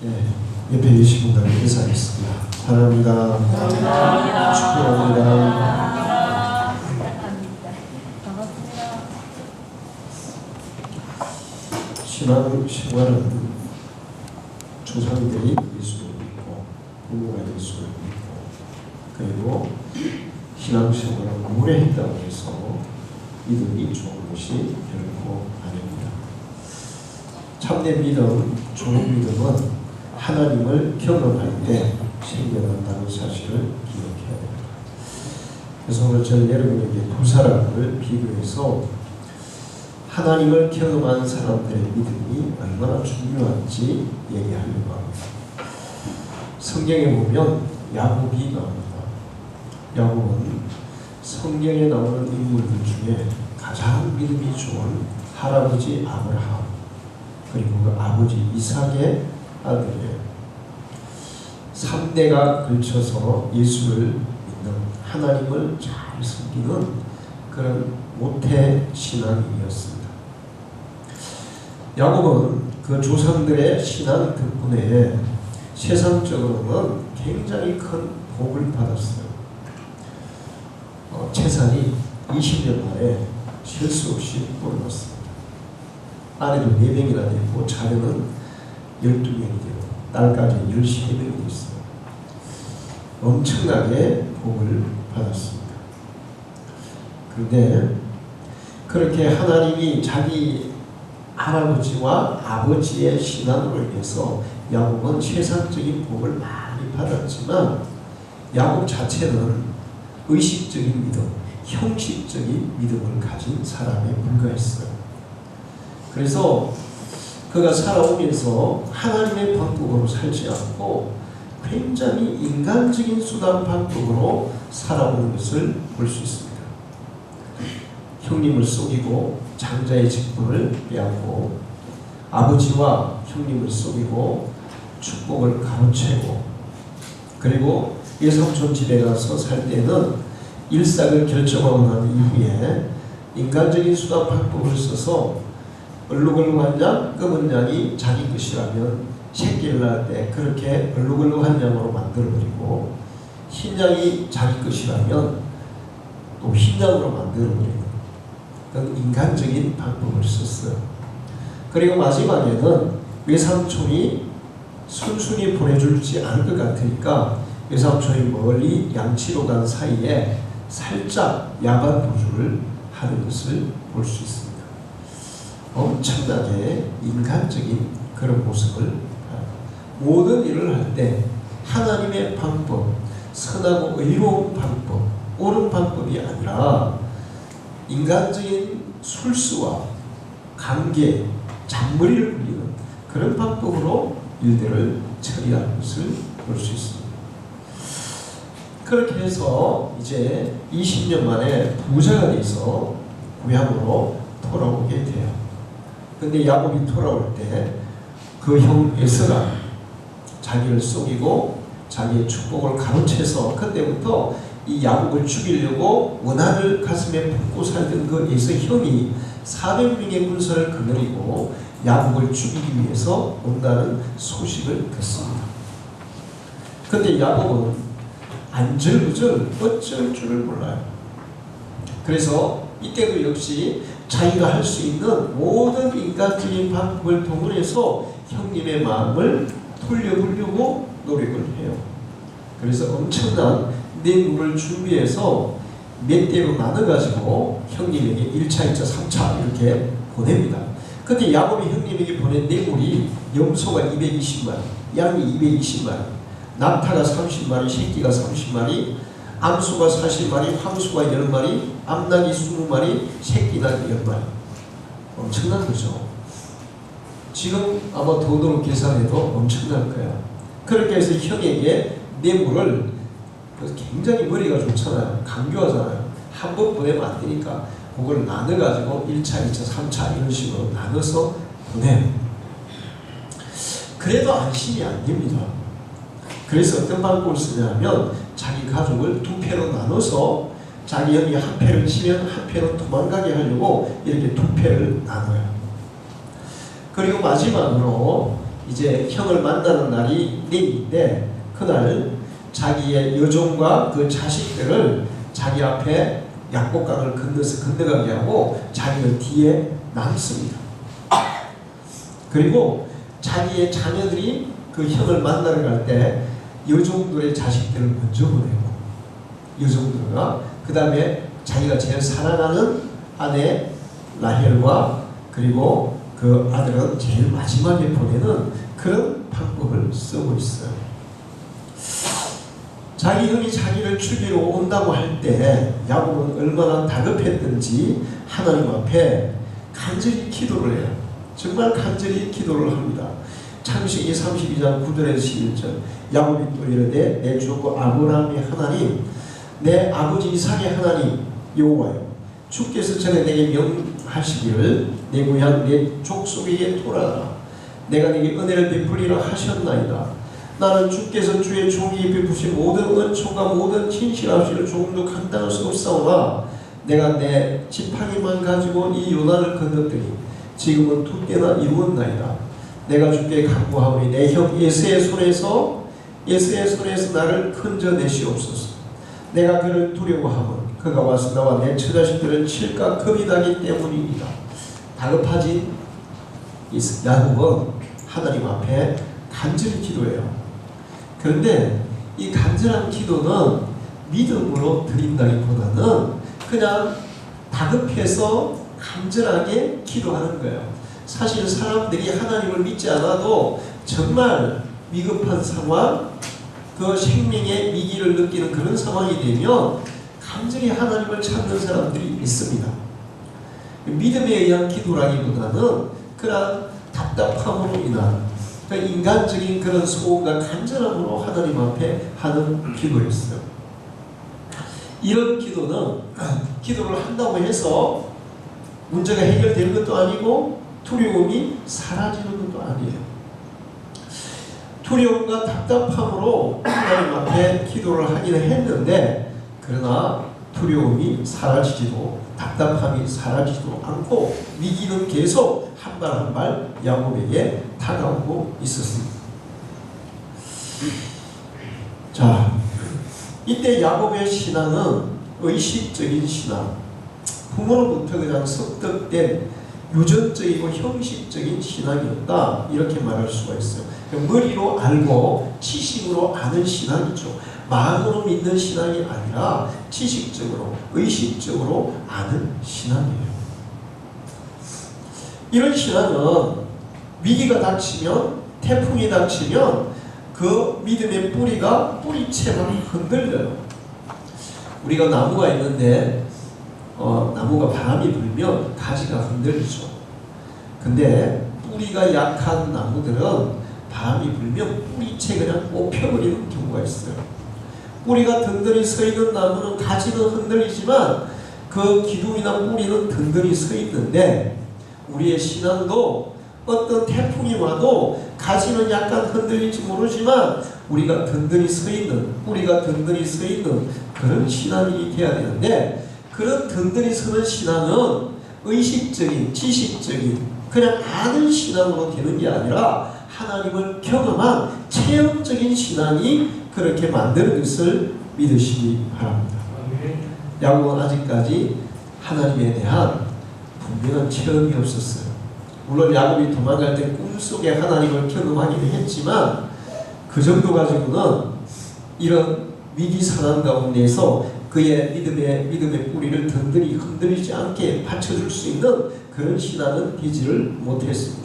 예, 옆에 계신 분들 인사하겠습니다. 사랑합니다. 감사합니다. 축복합니다. 반갑습니다. 신앙 생활은 조상들이 예수를 믿고 부모가 예수를 믿고 그리고 신앙 생활을 오래 했다고 해서 믿음이 좋은 것이 결코 아닙니다. 참된 믿음, 좋은 믿음은 하나님을 경험할 때 생겨난다는 사실을 기억해야 됩니다. 그래서 오늘 저는 여러분에게 두 사람을 비교해서 하나님을 경험한 사람들의 믿음이 얼마나 중요한지 얘기하려고 합니다. 성경에 보면 야곱이 나옵니다. 야곱은 성경에 나오는 인물들 중에 가장 믿음이 좋은 할아버지 아브라함 그리고 그 아버지 이삭의 아들이에요. 3대가 걸쳐서 예수를 믿는 하나님을 잘 섬기는 그런 모태 신앙인이었습니다. 야곱은 그 조상들의 신앙 덕분에 세상적으로는 굉장히 큰 복을 받았어요. 재산이 20년 만에 셀 수 없이 올랐습니다. 아내도 4명이나 되고 자녀는 12명이 되고 딸까지 13명이 있어요. 엄청나게 복을 받았습니다. 그런데 그렇게 하나님이 자기 할아버지와 아버지의 신앙으로 인해서 야곱은 세상적인 복을 많이 받았지만 야곱 자체는 의식적인 믿음, 형식적인 믿음을 가진 사람에 불과했어요. 그래서 그가 살아오면서 하나님의 방법으로 살지 않고 굉장히 인간적인 수단 방법으로 살아오는 것을 볼 수 있습니다. 형님을 속이고 장자의 직분을 빼앗고 아버지와 형님을 속이고 축복을 가로채고 그리고 외삼촌 집에 가서 살 때는 일삭을 결정하고 난 이후에 인간적인 수단 방법을 써서 얼룩얼룩한 양, 검은 양이 자기 것이라면 새끼를 낳을 때 그렇게 얼룩얼룩한 양으로 만들어버리고 흰 양이 자기 것이라면 또 흰 양으로 만들어버리고 그런 인간적인 방법을 썼어요. 그리고 마지막에는 외삼촌이 순순히 보내줄지 않을 것 같으니까 외삼촌이 멀리 양치로 간 사이에 살짝 야간 도주를 하는 것을 볼 수 있습니다. 엄청나게 인간적인 그런 모습을 모든 일을 할 때 하나님의 방법, 선하고 의로운 방법, 옳은 방법이 아니라 인간적인 술수와 관계, 잔머리를 굴리는 그런 방법으로 일들을 처리하는 것을 볼 수 있습니다. 그렇게 해서 이제 20년 만에 부자가 돼서 고향으로 돌아오게 돼요. 근데 야곱이 돌아올 때 그 형 에서가 자기를 속이고 자기의 축복을 가로채서 그때부터 이 야곱을 죽이려고 원한을 가슴에 품고 살던 그 에서 형이 400명의 군사를 거느리고 야곱을 죽이기 위해서 온다는 소식을 듣습니다. 근데 야곱은 안절부절 어쩔 줄을 몰라요. 그래서 이때도 역시 자기가 할 수 있는 모든 인간적인 방법을 동원해서 형님의 마음을 돌려보려고 노력을 해요. 그래서 엄청난 뇌물을 준비해서 몇 대로 나눠가지고 형님에게 1차, 2차, 3차 이렇게 보냅니다. 근데 야곱이 형님에게 보낸 뇌물이 염소가 220마리, 양이 220마리, 낙타가 30마리, 새끼가 30마리, 암수가 40마리, 황수가 10마리, 암낙이 20마리, 새끼낙이 10마리. 엄청난 거죠. 지금 아마 돈으로 계산해도 엄청날 거야. 그렇게 해서 형에게 뇌물을 굉장히 머리가 좋잖아요. 강교하잖아요. 한 번 보내면 안 되니까 그걸 나눠가지고 1차, 2차, 3차 이런 식으로 나눠서 보내요. 그래도 안심이 안 됩니다. 그래서 어떤 방법을 쓰냐면 자기 가족을 2패로 나눠서 자기 형이 한 패를 치면 한 패로 도망가게 하려고 이렇게 2패를 나눠요. 그리고 마지막으로 이제 형을 만나는 날이 내일인데 그날 자기의 여종과 그 자식들을 자기 앞에 약곡강을 건너가게 하고 자기는 뒤에 남습니다. 그리고 자기의 자녀들이 그 형을 만나러 갈 때 여종들의 자식들을 먼저 보내고 여종들과 그 다음에 자기가 제일 사랑하는 아내 라헬과 그리고 그 아들은 제일 마지막에 보내는 그런 방법을 쓰고 있어요. 자기 형이 자기를 죽이러 온다고 할 때 야곱은 얼마나 다급했던지 하나님 앞에 간절히 기도를 해요. 정말 간절히 기도를 합니다. 창세기 32장 9절에서 11절 야곱이 또 이르되 내 주 아브라함의 하나님 내 아버지 이삭의 하나님 여호와여 주께서 전에 내게 명하시기를 내 고향 내 족속에게 돌아가라 내가 내게 은혜를 베풀리라 하셨나이다. 나는 주께서 주의 종이 베푸신 모든 은총과 모든 진실하시를 조금도 감당할 수 없사오나 내가 내 지팡이만 가지고 이 요단을 건넜더니 지금은 두 때나 이루었나이다. 내가 주께 간구하오니 내 형 에서의 손에서 나를 건져내시옵소서. 내가 그를 두려워하면 그가 와서 나와 내 처자식들을 칠까 겁이 나기 때문입니다. 다급하진 야곱은 하나님 앞에 간절히 기도해요. 그런데 이 간절한 기도는 믿음으로 드린다기보다는 그냥 다급해서 간절하게 기도하는 거예요. 사실 사람들이 하나님을 믿지 않아도 정말 위급한 상황, 그 생명의 위기를 느끼는 그런 상황이 되면 간절히 하나님을 찾는 사람들이 있습니다. 믿음에 의한 기도라기보다는 그런 답답함으로 인한 인간적인 그런 소원과 간절함으로 하나님 앞에 하는 기도였어요. 이런 기도는 기도를 한다고 해서 문제가 해결되는 것도 아니고 두려움이 사라지는 것도 아니에요. 두려움과 답답함으로 하나님 앞에 기도를 하기는 했는데 그러나 두려움이 사라지지도 답답함이 사라지지도 않고 위기는 계속 한 발 한 발 야곱에게 다가오고 있었습니다. 자, 이때 야곱의 신앙은 의식적인 신앙, 부모로부터 그냥 습득된 유전적이고 형식적인 신앙이었다 이렇게 말할 수가 있어요. 머리로 알고 지식으로 아는 신앙이죠. 마음으로 믿는 신앙이 아니라 지식적으로 의식적으로 아는 신앙이에요. 이런 신앙은 위기가 닥치면 태풍이 닥치면 그 믿음의 뿌리채가 흔들려요. 우리가 나무가 있는데 나무가 바람이 불면 가지가 흔들리죠. 근데 뿌리가 약한 나무들은 바람이 불면 뿌리채 그냥 뽑혀버리는 경우가 있어요. 뿌리가 든든히 서 있는 나무는 가지는 흔들리지만 그 기둥이나 뿌리는 든든히 서 있는데 우리의 신앙도 어떤 태풍이 와도 가지는 약간 흔들릴지 모르지만 우리가 든든히 서 있는 뿌리가 든든히 서 있는 그런 신앙이 돼야 되는데 그런 든든히 서는 신앙은 의식적인 지식적인 그냥 아는 신앙으로 되는 게 아니라 하나님을 경험한 체험적인 신앙이 그렇게 만드는 것을 믿으시기 바랍니다. 야곱은 아직까지 하나님에 대한 분명한 체험이 없었어요. 물론 야곱이 도망갈 때 꿈속에 하나님을 경험하기는 했지만 그 정도 가지고는 이런 위기 상황 가운데서 그의 믿음의 뿌리를 든든히 흔들리지 않게 받쳐줄 수 있는 그런 신앙은 되지를 못했습니다.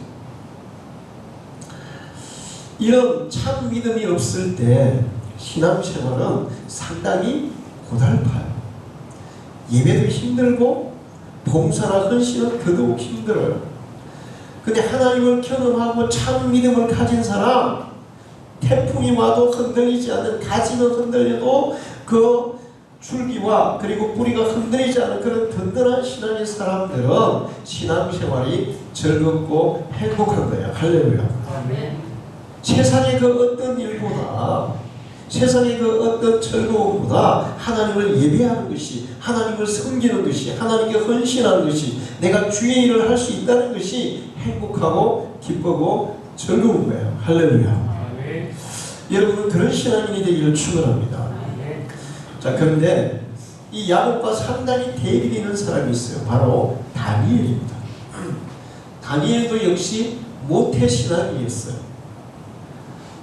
이런 참 믿음이 없을 때 신앙생활은 상당히 고달파요. 예배도 힘들고 봉사나 헌신은 더더욱 힘들어요. 근데 하나님을 경험하고 참 믿음을 가진 사람, 태풍이 와도 흔들리지 않는 가지는 흔들려도 그 줄기와 그리고 뿌리가 흔들리지 않은 그런 든든한 신앙의 사람들은 신앙생활이 즐겁고 행복한 거예요. 할렐루야. 세상의 그 어떤 일보다 세상의 그 어떤 즐거움보다 하나님을 예배하는 것이 하나님을 섬기는 것이 하나님께 헌신하는 것이 내가 주의 일을 할 수 있다는 것이 행복하고 기쁘고 즐거운 거예요. 할렐루야. 여러분은 그런 신앙인이 되기를 축원합니다. 자, 그런데 이 야곱과 상당히 대비되는 사람이 있어요. 바로 다니엘입니다. 다니엘도 역시 모태 신앙이었어요.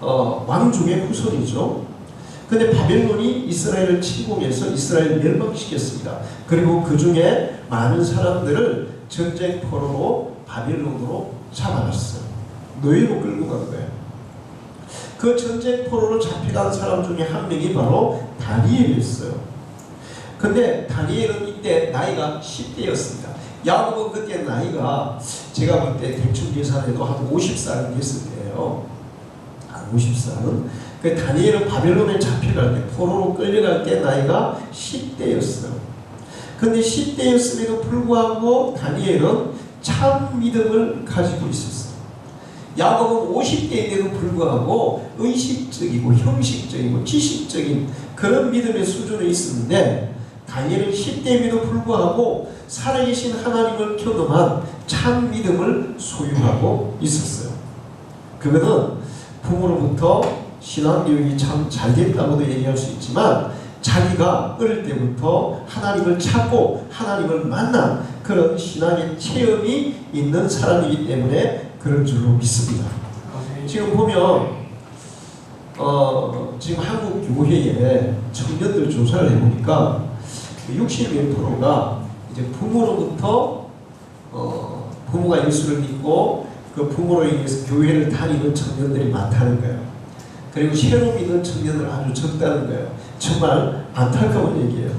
왕족의 후손이죠. 근데 바벨론이 이스라엘을 침공해서 이스라엘을 멸망시켰습니다. 그리고 그 중에 많은 사람들을 전쟁포로로 바벨론으로 잡아놨어요. 노예로 끌고 간 거예요. 그 전쟁포로로 잡혀간 사람 중에 한 명이 바로 다니엘이었어요. 근데 다니엘은 이때 나이가 10대였습니다. 야곱은 그때 나이가 제가 볼 때 대충 계산해도 한 50살은 됐을 때예요. 한 50살은. 그 다니엘은 바벨론에 잡혀갈 때, 포로로 끌려갈 때 나이가 10대였어요. 근데 10대였음에도 불구하고 다니엘은 참 믿음을 가지고 있었어요. 야곱은 50대인데도 불구하고 의식적이고 형식적이고 지식적인 그런 믿음의 수준에 있었는데, 다니엘은 10대임에도 불구하고 살아계신 하나님을 경험한 참 믿음을 소유하고 있었어요. 그거는 부모로부터 신앙교육이 참 잘 됐다고도 얘기할 수 있지만, 자기가 어릴 때부터 하나님을 찾고 하나님을 만난 그런 신앙의 체험이 있는 사람이기 때문에 그런 줄로 믿습니다. 지금 보면 지금 한국 교회에 청년들 조사를 해보니까 60몇%가 이제 부모로부터 부모가 예수를 믿고 그 부모로 인해서 교회를 다니는 청년들이 많다는 거예요. 그리고 새로 믿는 청년들 아주 적다는 거예요. 정말 안타까운 얘기예요.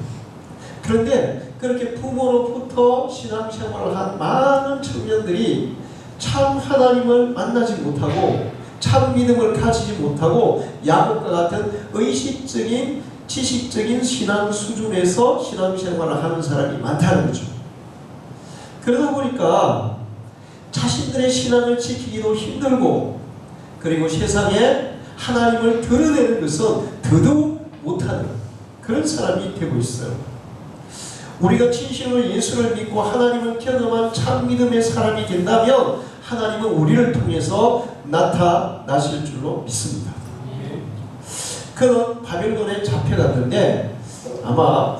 그런데 그렇게 부모로부터 신앙생활을 한 많은 청년들이 참 하나님을 만나지 못하고 참 믿음을 가지지 못하고 야곱과 같은 의식적인 지식적인 신앙 수준에서 신앙생활을 하는 사람이 많다는 거죠. 그러다 보니까 자신들의 신앙을 지키기도 힘들고, 그리고 세상에 하나님을 드러내는 것은 더더욱 못하는 그런 사람이 되고 있어요. 우리가 진실로 예수를 믿고 하나님을 경험한 참 믿음의 사람이 된다면 하나님은 우리를 통해서 나타나실 줄로 믿습니다. 그는 바벨론에 잡혀갔는데 아마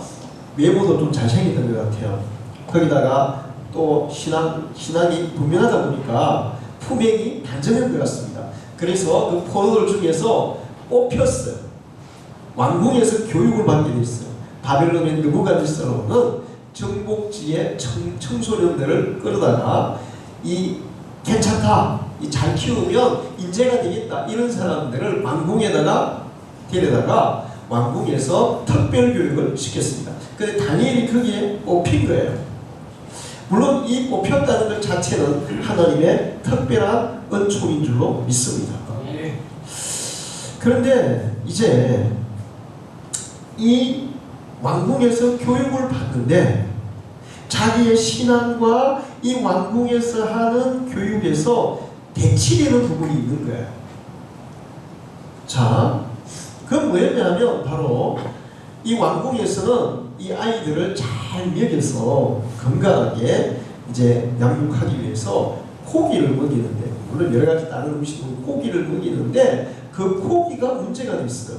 외모도 좀 잘생겼던 것 같아요. 거기다가 또 신앙이 분명하다 보니까 품행이 단정한 것 같습니다. 그래서 그 포로들 중에서 뽑혔어요. 왕궁에서 교육을 받게 됐어요. 바벨론의 느부갓네살은 정복지의 청소년들을 끌어다가 괜찮다, 잘 키우면 인재가 되겠다, 이런 사람들을 왕궁에다가 데려다가 왕궁에서 특별 교육을 시켰습니다. 근데 다니엘이 거기에 뽑힌 거예요. 물론 이 뽑혔다는 것 자체는 하나님의 특별한 은총인 줄로 믿습니다. 그런데 이제 이 왕궁에서 교육을 받는데 자기의 신앙과 이 왕궁에서 하는 교육에서 대치되는 부분이 있는 거예요. 자, 그건 뭐였냐면 바로 이 왕궁에서는 이 아이들을 잘 먹여서 건강하게 이제 양육하기 위해서 고기를 먹이는데, 물론 여러 가지 다른 음식은 고기를 먹이는데 그 고기가 문제가 됐어요.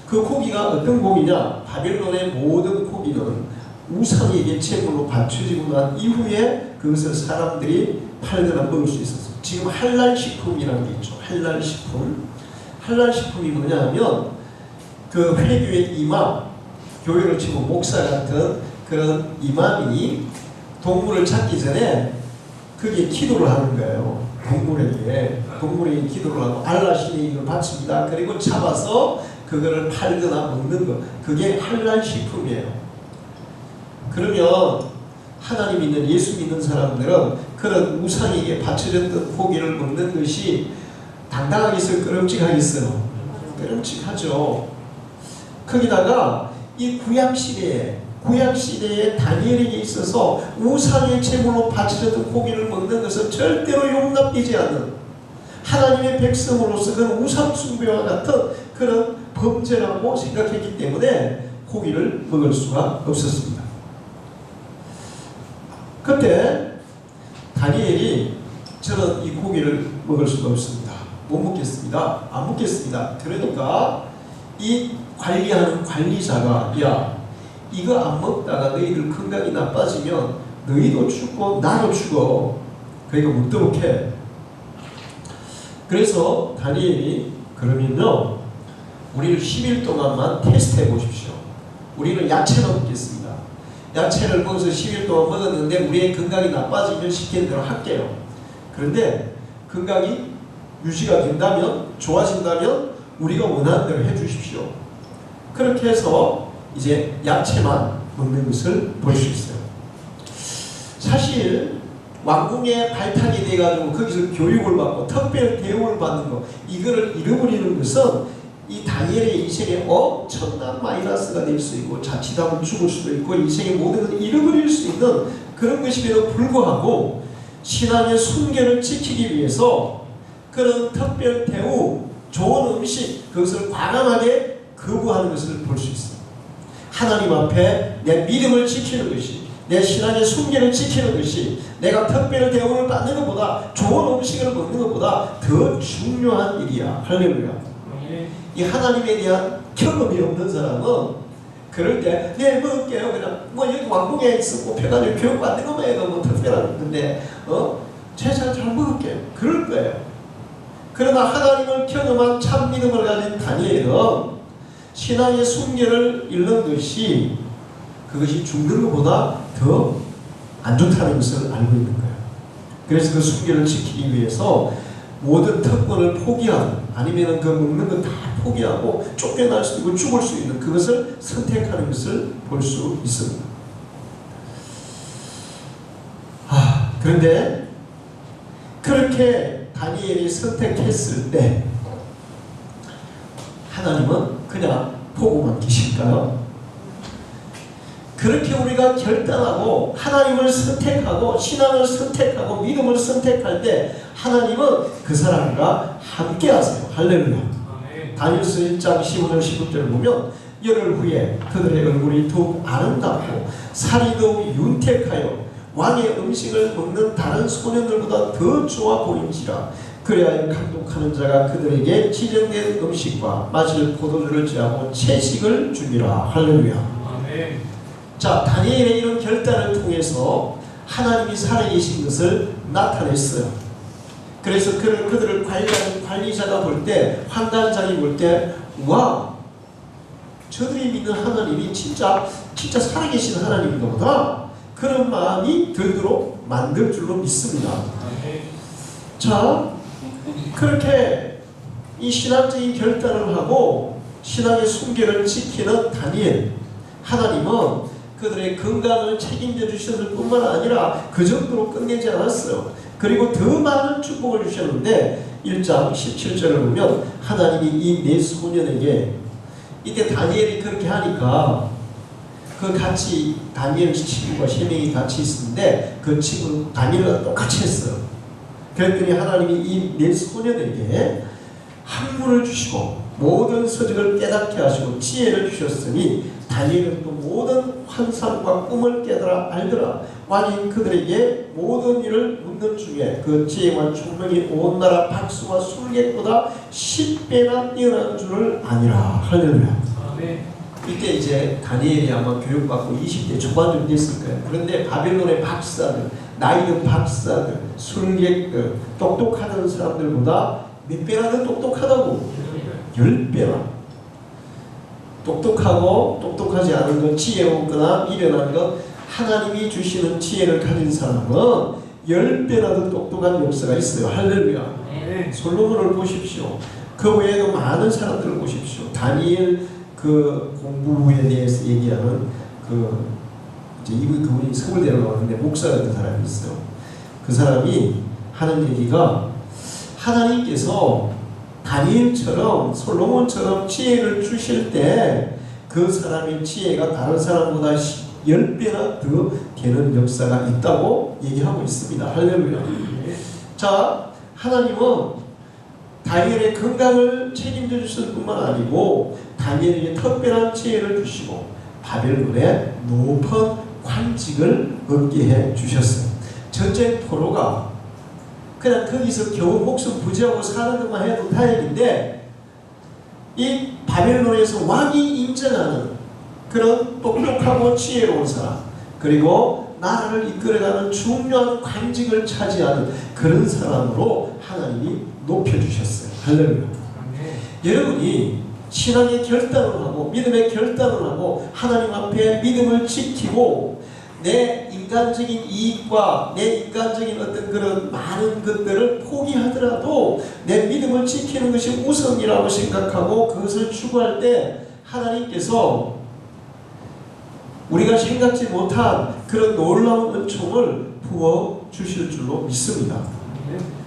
그 고기가 어떤 고기냐? 바벨론의 모든 고기는 우상에게 제물로 바쳐지고 난 이후에 그것을 사람들이 팔거나 먹을 수 있었어요. 지금 할랄식품이라는 게 있죠. 할랄식품. 할랄식품이 뭐냐면 그 회교의 이맘, 교회를 치고 목사 같은 그런 이맘이 동물을 잡기 전에 그게 기도를 하는 거예요. 동물에게 기도를 하고 알라 신의 이름을 바칩니다. 그리고 잡아서 그거를 팔거나 먹는 거, 그게 할랄식품이에요. 그러면 하나님 믿는, 예수 믿는 사람들은 그런 우상에게 바쳐졌던 고기를 먹는 것이 당당하겠어요? 끄름직하겠어요? 끄름직하죠. 거기다가 이 구약시대에 다니엘에게 있어서 우상의 제물로 바쳐졌던 고기를 먹는 것은 절대로 용납되지 않는, 하나님의 백성으로서 그런 우상 숭배와 같은 그런 범죄라고 생각했기 때문에 고기를 먹을 수가 없었습니다. 그때 다니엘이 저는 이 고기를 먹을 수가 없습니다. 못 먹겠습니다. 안 먹겠습니다. 그러니까 이 관리하는 관리자가 야 이거 안 먹다가 너희들 건강이 나빠지면 너희도 죽고 나도 죽어. 그러니까 먹도록 해. 그래서 다니엘이 그러면요 우리를 10일 동안만 테스트해 보십시오. 우리는 야채만 먹겠습니다. 야채를 먹어서 10일 동안 먹었는데 우리의 건강이 나빠지면 시키는 대로 할게요. 그런데 건강이 유지가 된다면 좋아진다면 우리가 원하는 대로 해주십시오. 그렇게 해서 이제 야채만 먹는 것을 볼 수 있어요. 사실 왕궁에 발탁이 돼가지고 거기서 교육을 받고 특별 대우를 받는 거 이거를 잃어버리는 것은 이 다니엘의 인생에 엄청난 마이너스가 될 수 있고 자칫하면 죽을 수도 있고 인생의 모든 것을 잃어버릴 수 있는 그런 것임에도 불구하고 신앙의 순결을 지키기 위해서 그런 특별 대우, 좋은 음식 그것을 과감하게 거부하는 것을 볼 수 있습니다. 하나님 앞에 내 믿음을 지키는 것이 내 신앙의 순결을 지키는 것이 내가 특별 대우를 받는 것보다 좋은 음식을 먹는 것보다 더 중요한 일이야. 할렐루야. 이 하나님에 대한 경험이 없는 사람은 그럴 때 네 먹을게요. 그냥 뭐 여기 왕궁에 있어 꼽혀가지고 교육받는 것만 해도 뭐 특별한 건데 제가 잘 먹을게요. 그럴 거예요. 그러나 하나님을 경험한 참 믿음을 가진 다니엘은 신앙의 순결을 잃는 것이 그것이 죽는 것보다 더 안 좋다는 것을 알고 있는 거예요. 그래서 그 순결을 지키기 위해서 모든 특권을 포기하고 아니면 그 먹는 거 다 포기하고 쫓겨날 수 있고 죽을 수 있는 그것을 선택하는 것을 볼 수 있습니다. 그런데 그렇게 다니엘이 선택했을 때 하나님은 그냥 보고만 계실까요? 그렇게 우리가 결단하고 하나님을 선택하고 신앙을 선택하고 믿음을 선택할 때 하나님은 그 사람과 함께 하세요. 할렐루야. 다니엘서 1장 15절 16절을 보면 열흘 후에 그들의 얼굴이 더욱 아름답고 살이 더욱 윤택하여 왕의 음식을 먹는 다른 소년들보다 더 좋아 보인지라. 그래야 감독하는 자가 그들에게 지정된 음식과 마실 포도주를 취하고 채식을 주니라. 할렐루야. 아멘. 자, 다니엘의 이런 결단을 통해서 하나님이 살아계신 것을 나타냈어요. 그래서 그들을 관리하는 관리자가 볼 때, 환관장이 볼 때, 와, 저들이 믿는 하나님이 진짜 살아계신 하나님인가 보다. 그런 마음이 들도록 만들 줄로 믿습니다. 자, 그렇게 이 신앙적인 결단을 하고 신앙의 순결을 지키는 다니엘, 하나님은 그들의 건강을 책임져 주셨을 뿐만 아니라 그 정도로 끝내지 않았어요. 그리고 더 많은 축복을 주셨는데 1장 17절을 보면 하나님이 이 네 소년에게 이때 다니엘이 그렇게 하니까 그 같이 다니엘 친구가 3명이 같이 있었는데 그 친구 다니엘과 똑같이 했어요. 그랬더니 하나님이 이 네 소년에게 학문을 주시고 모든 서적을 깨닫게 하시고 지혜를 주셨으니 다니엘은 또 모든 환상과 꿈을 깨달아 알더라. 왕이 그들에게 모든 일을 묻는 중에 그 지혜와 총명이 온 나라 박수와 술객보다 10배나 뛰어난 줄을 아니라. 할렐루야. 아멘. 이때 이제 다니엘이 아마 교육받고 20대 초반쯤 됐을 거예요. 그런데 바벨론의 박사들, 나이든 박사들, 술객들, 똑똑하던 사람들보다 몇 배나 더 똑똑하다고? 10배나. 똑똑하고 똑똑하지 않은 것, 지혜롭거나 미련한 것, 하나님이 주시는 지혜를 가진 사람은 10배나 더 똑똑한 역사가 있어요. 할렐루야. 네. 솔로몬을 보십시오. 그 외에도 많은 사람들을 보십시오. 다니엘 그 공부에 대해서 얘기하는 그분이 서울대로 나왔는데 목사였던 사람이 있어요. 그 사람이 하는 얘기가 하나님께서 다니엘처럼 솔로몬처럼 지혜를 주실 때 그 사람의 지혜가 다른 사람보다 10배나 더 되는 역사가 있다고 얘기하고 있습니다. 할렐루야. 자, 하나님은 다니엘의 건강을 책임져 주실 뿐만 아니고 다니엘에게 특별한 지혜를 주시고 바벨론의 높은 관직을 얻게 해 주셨어요. 전쟁 포로가 그냥 거기서 겨우 목숨 부지하고 사는 것만 해도 다행인데 이 바벨론에서 왕이 인정하는 그런 똑똑하고 지혜로운 사람, 그리고 나라를 이끌어가는 중요한 관직을 차지하는 그런 사람으로 하나님이 높여주셨어요. 할렐루야. 여러분이 신앙의 결단을 하고 믿음의 결단을 하고 하나님 앞에 믿음을 지키고 내 인간적인 이익과 내 인간적인 어떤 그런 많은 것들을 포기하더라도 내 믿음을 지키는 것이 우선이라고 생각하고 그것을 추구할 때 하나님께서 우리가 생각지 못한 그런 놀라운 은총을 부어주실 줄로 믿습니다.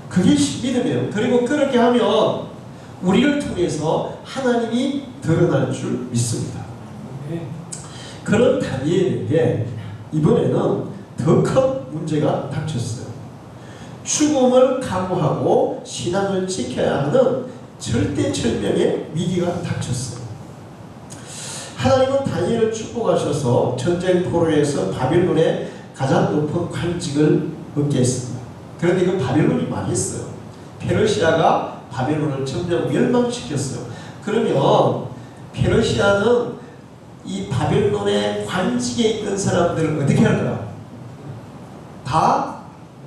그게 믿음이에요. 그리고 그렇게 하면 우리를 통해서 하나님이 드러날 줄 믿습니다. 그런 다니엘에게 이번에는 더 큰 문제가 닥쳤어요. 죽음을 각오하고 신앙을 지켜야 하는 절대절명의 위기가 닥쳤어요. 하나님은 다니엘을 축복하셔서 전쟁 포로에서 바빌론의 가장 높은 관직을 얻게 했습니다. 그런데 이건 바빌론이 망했어요. 페르시아가 바벨론을 점령 멸망시켰어요. 그러면 페르시아는 이 바벨론의 관직에 있는 사람들을 어떻게 할까요? 다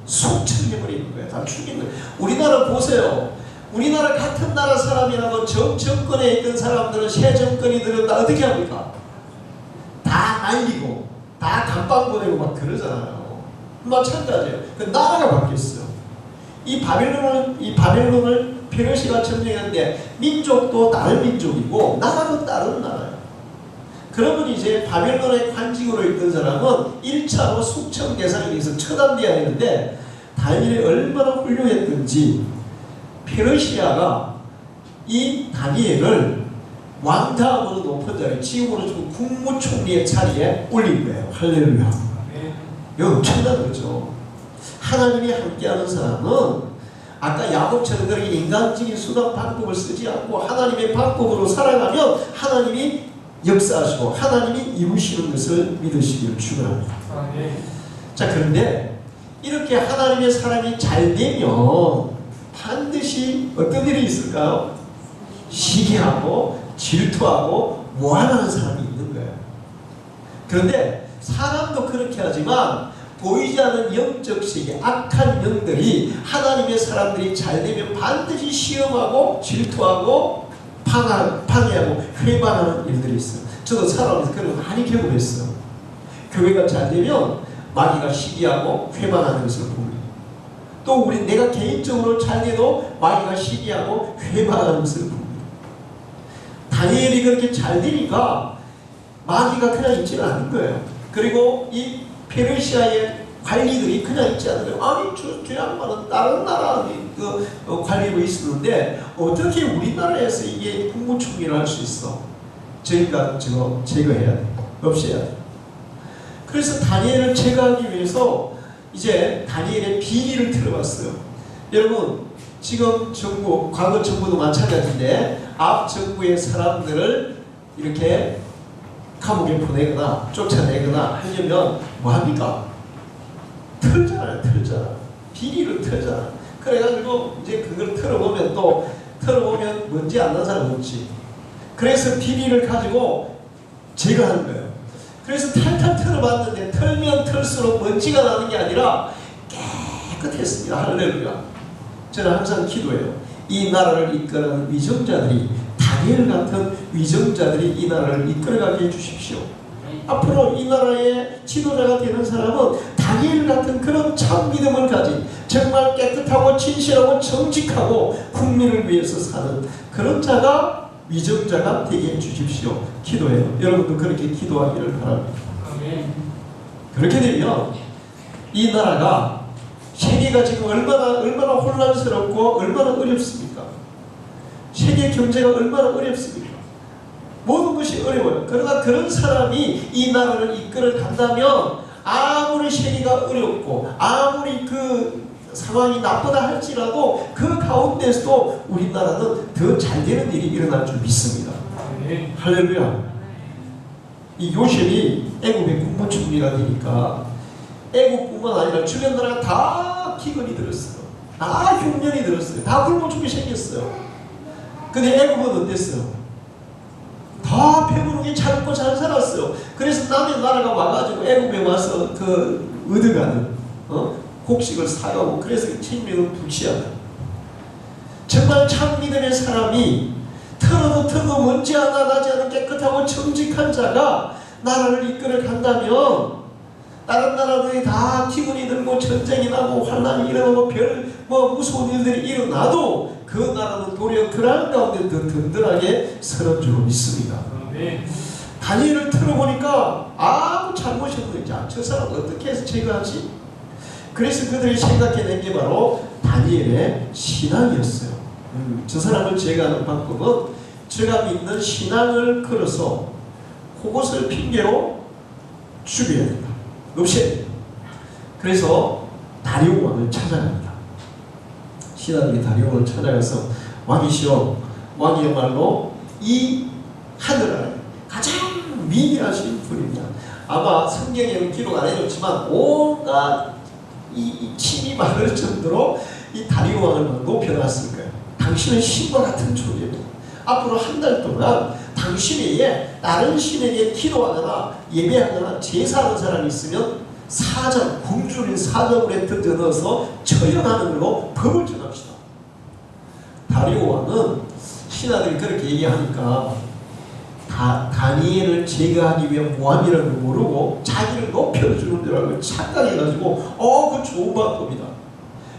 숙청해버리는 거예요. 다 죽이는 거예요. 우리나라 보세요. 우리나라 같은 나라 사람이라고 정권에 있는 사람들은 새 정권이 들었다 어떻게 합니까? 다 날리고 다 감방 보내고 막 그러잖아요. 마찬가지예요. 그 나라가 바뀌었어요. 이 바벨론을 페르시아가 점령했는데 민족도 다른 민족이고 나라도 다른 나라예요. 그러면 이제 바벨론의 관직으로 있던 사람은 1차로 숙청 대상에 의해서 처단되어야 하는데 다니엘이 얼마나 훌륭했던지 페르시아가 이 다니엘을 왕 다음으로 높은 자리, 지금으로 좀 국무총리의 자리에 올린 거예요. 할렐루야. 이거 엄청난 거죠. 하나님이 함께하는 사람은 아까 야곱처럼 그렇게 인간적인 수단 방법을 쓰지 않고 하나님의 방법으로 살아가면 하나님이 역사하시고 하나님이 이루시는 것을 믿으시기를 축원합니다. 자, 그런데 이렇게 하나님의 사람이 잘 되면 반드시 어떤 일이 있을까요? 시기하고 질투하고 모함하는 사람이 있는 거예요. 그런데 사람도 그렇게 하지만 보이지 않는 영적 세계, 악한 영들이 하나님의 사람들이 잘 되면 반드시 시험하고 질투하고 방해하고 회방하는 일들이 있어요. 저도 살아오면서 그런 거 많이 경험했어요. 교회가 잘 되면 마귀가 시기하고 회방하는 것을 봅니다. 또 내가 개인적으로 잘 돼도 마귀가 시기하고 회방하는 것을 봅니다. 다니엘이 그렇게 잘 되니까 마귀가 그냥 있지는 않은 거예요. 그리고 이 페르시아의 관리들이 그냥 있지 않은 거예요. 아니 저 양반은 다른 나라 관리로 있었는데 어떻게 우리나라에서 이게 국무총리를 할 수 있어? 저희가 저거 제거해야 돼. 없애야 돼. 그래서 다니엘을 제거하기 위해서 이제 다니엘의 비리를 들어봤어요. 여러분 지금 정부, 과거 정부도 마찬가지인데 앞 정부의 사람들을 이렇게 감옥에 보내거나 쫓아내거나 하려면 뭐합니까? 털잖아요. 비리를 털잖아. 그래가지고 이제 그걸 털어보면 먼지 안 난 사람 없지. 그래서 비리를 가지고 제거하는 거예요. 그래서 탈탈 털어봤는데 털면 털수록 먼지가 나는 게 아니라 깨끗했습니다. 할렐루야. 저는 항상 기도해요. 이 나라를 이끌어가는 위정자들이 다니엘 같은 위정자들이 이 나라를 이끌어가게 해주십시오. 앞으로 이 나라의 지도자가 되는 사람은 다니엘 같은 그런 참 믿음을 가진 정말 깨끗하고 진실하고 정직하고 국민을 위해서 사는 그런 자가 위정자가 되게 해주십시오. 기도해요. 여러분도 그렇게 기도하기를 바랍니다. 그렇게 되면 이 나라가 세계가 지금 얼마나 혼란스럽고 얼마나 어렵습니까? 세계 경제가 얼마나 어렵습니까? 모든 것이 어려워요. 그러나 그런 사람이 이 나라를 이끌어 간다면 아무리 세계가 어렵고 아무리 그 상황이 나쁘다 할지라도 그 가운데서도 우리나라는 더 잘 되는 일이 일어날 줄 믿습니다. 할렐루야. 이 요셉이 애굽의 국무총리가 되니까 애굽뿐만 아니라 주변 나라가 다 기근이 들었어요. 다 흉년이 들었어요. 다 굶어 죽게 생겼어요. 근데 애굽은 어땠어요? 다 배부르게 잘 먹고 잘 살았어요. 그래서 남의 나라가 와가지고 애굽에 와서 그 얻어가는 곡식을 사가고, 그래서 생명을 불시하는, 정말 참 믿음의 사람이 털어도 먼지 하나 나지 않은 깨끗하고 정직한 자가 나라를 이끌어 간다면, 다른 나라들이 다 기분이 들고 전쟁이 나고 환난이 일어나고 무서운 일들이 일어나도 그 나라는 도리어 그런 가운데 더 든든하게 서는 줄 믿습니다. 다니엘을 틀어보니까 아무 잘못이 없는 자, 저 사람 어떻게 해서 제거하지? 그래서 그들이 생각해낸 게 바로 다니엘의 신앙이었어요. 저 사람을 제거하는 방법은 제가 믿는 신앙을 걸어서 그것을 핑계로 죽여야 된다. 없애야 된다. 그래서 다리오 왕을 찾아갑니다. 신하들이 다리오 왕을 찾아가서 왕이시여, 왕이야말로 이 하늘 아래 가장 위대하신 분입니다. 아마 성경에는 기록 안 해줬지만 온갖 이 침이 마를 정도로 이 다리오 왕을 높여놨을 거예요. 당신은 신과 같은 존재입니다. 앞으로 한 달 동안 당신 외에 다른 신에게 기도하거나 예배하거나 제사하는 사람이 있으면 사자, 굶주린 사자굴에 던져넣어서 처형하는 걸로 법을 정합시다. 다리오 왕은 신하들이 그렇게 얘기하니까 다니엘을 제거하기 위한 모함이라는 걸 모르고 자기를 높여주는 줄 알고 착각해가지고 그거 좋은 방법이다.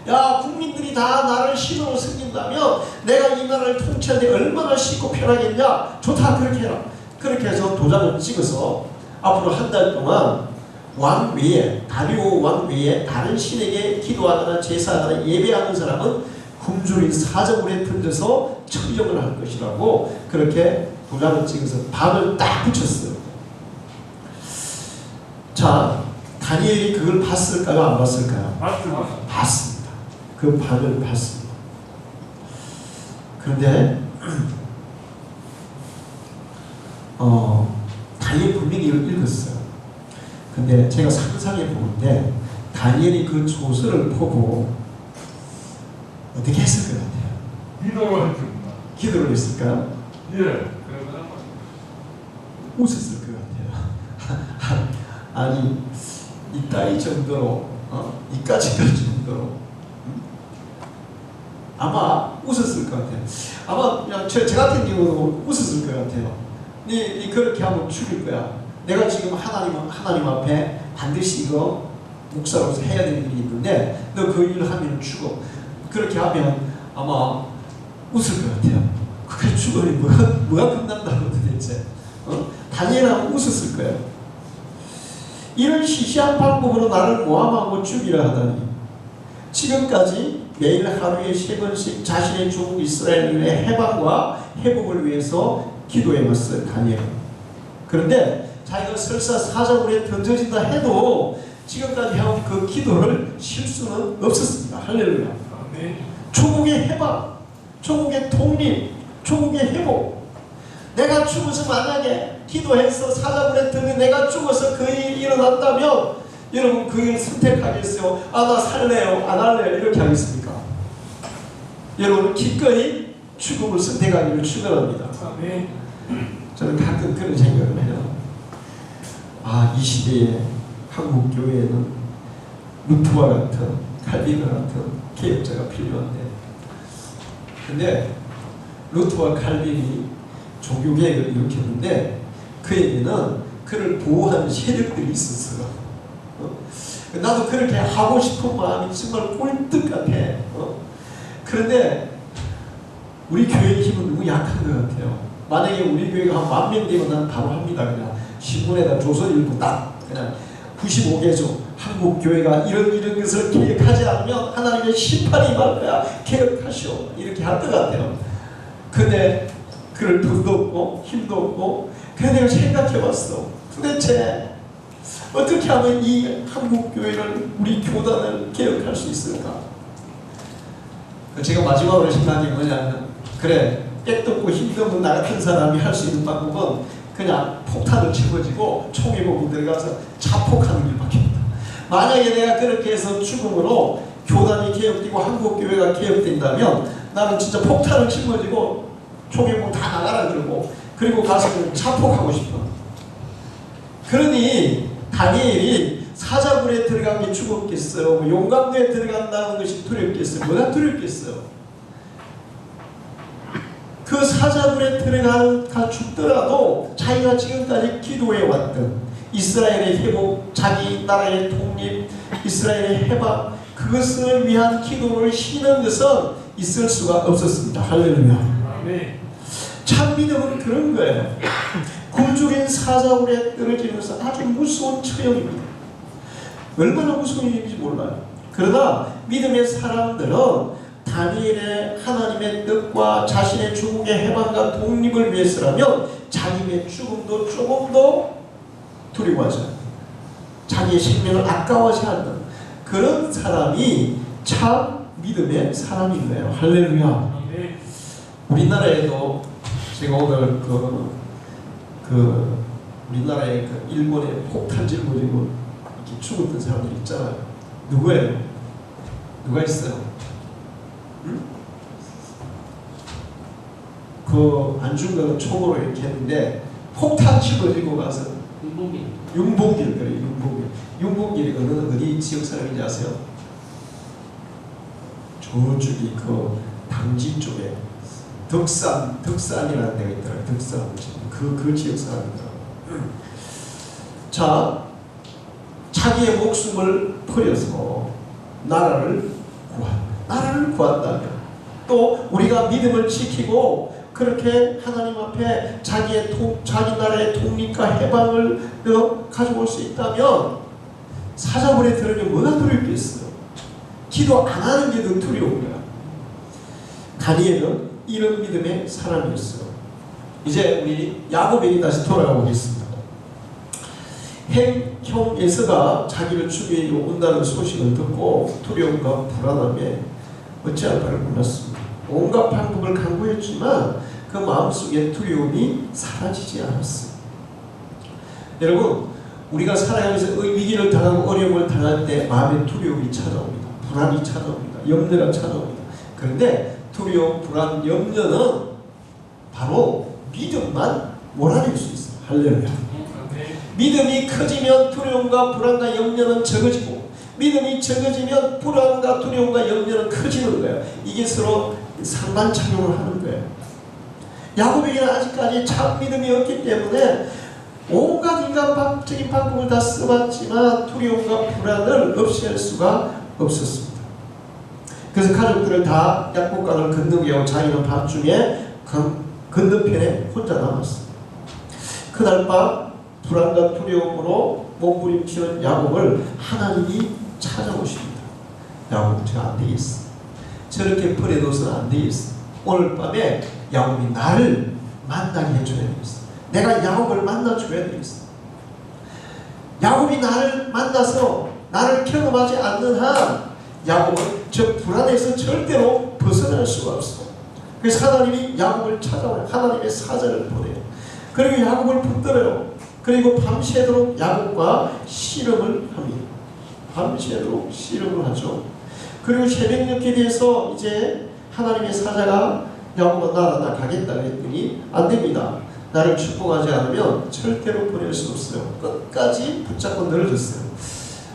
야, 국민들이 다 나를 신으로 섬긴다면 내가 이 나라를 통치할 때 얼마나 쉽고 편하겠냐. 좋다, 그렇게 해라. 그렇게 해서 도장을 찍어서 앞으로 한 달 동안 왕 외에, 다리오 왕 외에 다른 신에게 기도하거나 제사하거나 예배하는 사람은 굶주린 사자굴에 던져서 처형을 할 것이라고 그렇게 도장을 찍어서 밤을 딱 붙였어요. 자, 다니엘이 그걸 봤을까요? 안 봤을까요? 봤습니다. 그 밤을 봤습니다. 그런데 다니엘 분명히 이걸 읽었어요. 근데 제가 상상해 보는데 다니엘이 그 소설을 보고 어떻게 했을 것 같아요? 기도를 했을까요? 예. 웃었을 것 같아요. 아니, 이따위 정도로, 이까지 갈 정도로, 아마 웃었을 것 같아요. 아마 그냥 저 같은 경우도 웃었을 것 같아요. 니 그렇게 하면 죽일 거야. 내가 지금 하나님 앞에 반드시 이거 목사로서 해야 될 일이 있는데 너 그 일을 하면 죽어. 그렇게 하면 아마 웃을 것 같아요. 그게 죽으니 뭐가 끝난다고 도대체. 다니엘하고 웃었을 거예요. 이런 시시한 방법으로 나를 모함하고 죽이라 하다니, 지금까지 매일 하루에 3번씩 자신의 조국 이스라엘의 해방과 회복을 위해서 기도해왔어요, 다니엘. 그런데 자기가 설사 사자굴에 던져진다 해도 지금까지 해온 그 기도를 쉴 수는 없었습니다. 할렐루야. 조국의 해방, 조국의 독립, 조국의 회복. 내가 죽어서 만약에 기도해서 사자굴에 던져 내가 죽어서 그 일이 일어난다면 여러분 그 일 선택하겠어요? 나 살래요? 안 할래요? 이렇게 하겠습니까? 여러분 기꺼이 죽음을 선택하기를 축원합니다. 저는 가끔 그런 생각을 해요. 이 시대에 한국 교회에는 루트와 같은, 칼빈과 같은 개혁자가 필요한데, 근데 루트와 칼빈이 종교개혁을 일으켰는데 그에게는 그를 보호하는 세력들이 있었어요. 나도 그렇게 하고 싶은 마음이 정말 꿀떡 같아. 그런데 우리 교회의 힘은 너무 약한 것 같아요. 만약에 우리 교회가 한 10,000명 되면 난 바로 합니다. 그냥 신문에다 조선일보 딱 그냥 95개조 한국 교회가 이런 것을 개혁하지 않으면 하나님의 심판이 임할 거야. 개혁하시오. 이렇게 할 것 같아요. 근데 그럴 돈도 없고 힘도 없고, 그래서 내가 생각해봤어. 도대체 어떻게 하면 이 한국 교회를, 우리 교단을 개혁할 수 있을까? 제가 마지막으로 생각한 게 뭐냐면, 그래, 빽도 없고 힘도 없는 나 같은 사람이 할 수 있는 방법은 그냥 폭탄을 집어지고 총에 보고 들어가서 자폭하는 일밖에 없다. 만약에 내가 그렇게 해서 죽음으로 교단이 개혁되고 한국교회가 개혁된다면 나는 진짜 폭탄을 짊어지고 총회고 다 나가라 그러고 그리고 가서 자폭하고 싶어. 그러니 다니엘이 사자굴에 들어간 게 죽었겠어요? 용광도에 들어간다는 것이 두렵겠어요? 뭐가 두렵겠어요? 그 사자굴에 들어가 죽더라도 자기가 지금까지 기도해왔던 이스라엘의 회복, 자기 나라의 독립, 이스라엘의 해방, 그것을 위한 기도를 쉬는 것은 있을 수가 없었습니다. 할렐루야. 참 믿음은 그런 거예요. 굶주린 사자굴에 떨어지는 것은 아주 무서운 처형입니다. 얼마나 무서운 일인지 몰라요. 그러나 믿음의 사람들은 다니엘의 하나님의 뜻과 자신의 조국의 해방과 독립을 위해서라면 자기의 죽음도 조금 더 두려워하지 않는, 자기의 생명을 아까워하지 않는 그런 사람이 참 믿음의 사람인 거예요. 할렐루야. 우리나라에도 제가 오늘 우리나라에 일본에 폭탄 짊어지고 이렇게 죽었던 사람들 있잖아요. 누구예요? 누가 있어요? 응? 그 안중근 총으로 이렇게 했는데 폭탄 짊어지고 가서 윤봉길 그래. 윤봉길이 어디 지역 사람인지 아세요? 저쪽이 그 당진 쪽에 덕산이라는 데가 있더라고요. 덕산 그 지역 사람이더라고요. 자, 자기의 목숨을 버려서 나라를 구한다면 또 우리가 믿음을 지키고 그렇게 하나님 앞에 자기 나라의 독립과 해방을 가져올 수 있다면 사자굴에 들으면 뭐가 두렵겠어요? 기도 안 하는 게 더 두려운 거야. 다니엘은 이런 믿음의 사람이었어요. 이제 우리 야곱에게 다시 돌아가 보겠습니다. 형 에서가 자기를 죽이러 온다는 소식을 듣고 두려움과 불안함에 어찌할 바를 몰랐습니다. 온갖 방법을 강구했지만 그 마음속에 두려움이 사라지지 않았어요. 여러분, 우리가 살아가면서 위기를 당하고 어려움을 당할 때 마음에 두려움이 찾아옵니다. 불안이 찾아옵니다. 염려가 찾아옵니다. 그런데 두려움, 불안, 염려는 바로 믿음만 몰아낼 수 있어요. 할렐루야. 믿음이 커지면 두려움과 불안과 염려는 적어지고 믿음이 적어지면 불안과 두려움과 염려는 커지는 거예요. 이게 서로 상반작용을 하는 거예요. 야곱에게는 아직까지 참 믿음이 없기 때문에 온갖 인간적인 방법을 다 써봤지만 두려움과 불안을 없앨 수가 없었습니다. 그래서 가족들을 다 약복강을 건너게 자기는 밤중에 건너편에 혼자 남았습니다. 그날 밤 불안과 두려움으로 몸부림치는 야곱을 하나님이 찾아오십니다. 야곱, 저 안 되겠어. 저렇게 버려둬서는 안 되겠어. 오늘 밤에 야곱이 나를 만나게 해줘야 되겠어. 내가 야곱을 만나줘야 되겠어. 야곱이 나를 만나서 나를 경험하지 않는 한 야곱은 저 불안에서 절대로 벗어날 수가 없어. 그래서 하나님이 야곱을 찾아와요. 하나님의 사자를 보내요. 그리고 야곱을 붙들어요. 그리고 밤새도록 야곱과 씨름을 합니다. 밤새도록 씨름을 하죠. 그리고 새벽녘에 대해서 이제 하나님의 사자가 야곱아 나 가겠다 그랬더니 안 됩니다. 나를 축복하지 않으면 절대로 보낼 수 없어요. 끝까지 붙잡고 늘어졌어요.